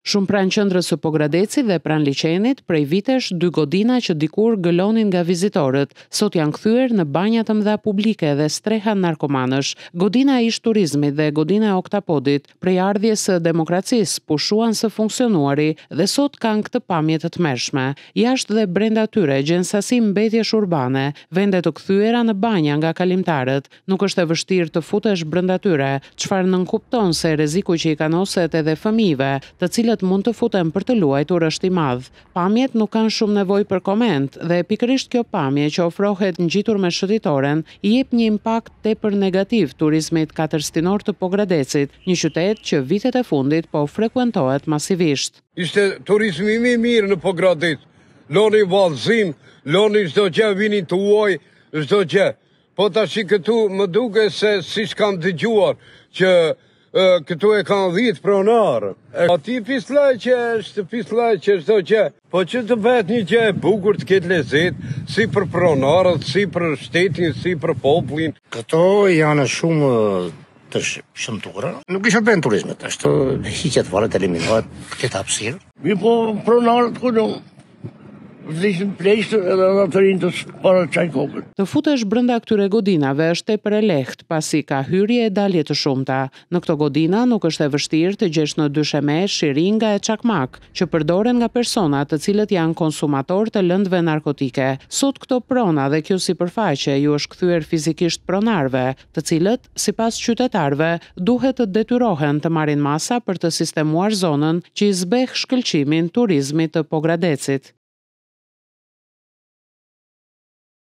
Shumë pranë qendrës së Pogradecit dhe pranë liçenit, prej vitesh 2 godina që dikur gëlonin nga vizitorët, sot janë kthyer në banja të mëdha publike dhe streha narkomanësh. Godina e ish turizmit dhe godina e Oktapodit, prej ardhjes së demokracisë, pushuan së funksionuari dhe sot kanë këtë pamje të tmerrshme. Jashtë dhe brenda tyre gjen sasi mbetjesh urbane, vende të kthyera në banja nga kalimtarët. Nuk është e vështirë të futesh brenda tyre, çfarë nënkupton se rreziku që i kanoset edhe fëmijëve, të cilët mund të futen për të luajtur është i madh. Pamjet nuk kanë shumë nevojë për koment dhe pikërisht kjo pamje që ofrohet ngjitur me shëtitoren i jep një impakt tepër negativ turizmit katërstinor të Pogradecit, një qytet që vitet e fundit po frekuentohet masivisht. Ishte turizmi më i mirë në Pogradec. Loni vallëzim, loni çdo gjë, vinin të uaj, çdo gjë. Po tash këtu më duket se siç kam dëgjuar që këtu e kanë 10 pronarë. Ati pislaqe është pislaqe çdo gjë. Po që të bëhet një gjë e bukur, të ketë lezet, si për pronarët, si për shtetin, si për popullin. Këto janë shumë të shëmtura. Nuk isha bën turizmet, ashtu hiqet varet, eliminohet këtë hapësirë. Mi po pronarët këtu vlishin pleshtë edhe në të rinë të para çaj kokën. Të futesh brenda këtyre godinave është tepër e lehtë pasi ka hyrje e dalje të shumta. Në këto godina nuk është e vështirë të gjesh në dysheme, shiringa e çakmak, që përdoren nga persona të cilët janë konsumator të lëndëve narkotike. Sot këto prona dhe kjo sipërfaqe ju është kthyer fizikisht pronarve, të cilët, sipas qytetarëve, duhet të detyrohen të marrin masa për të sistemuar zonën që i zbeh shkëlqimin turizmit të Pogradecit.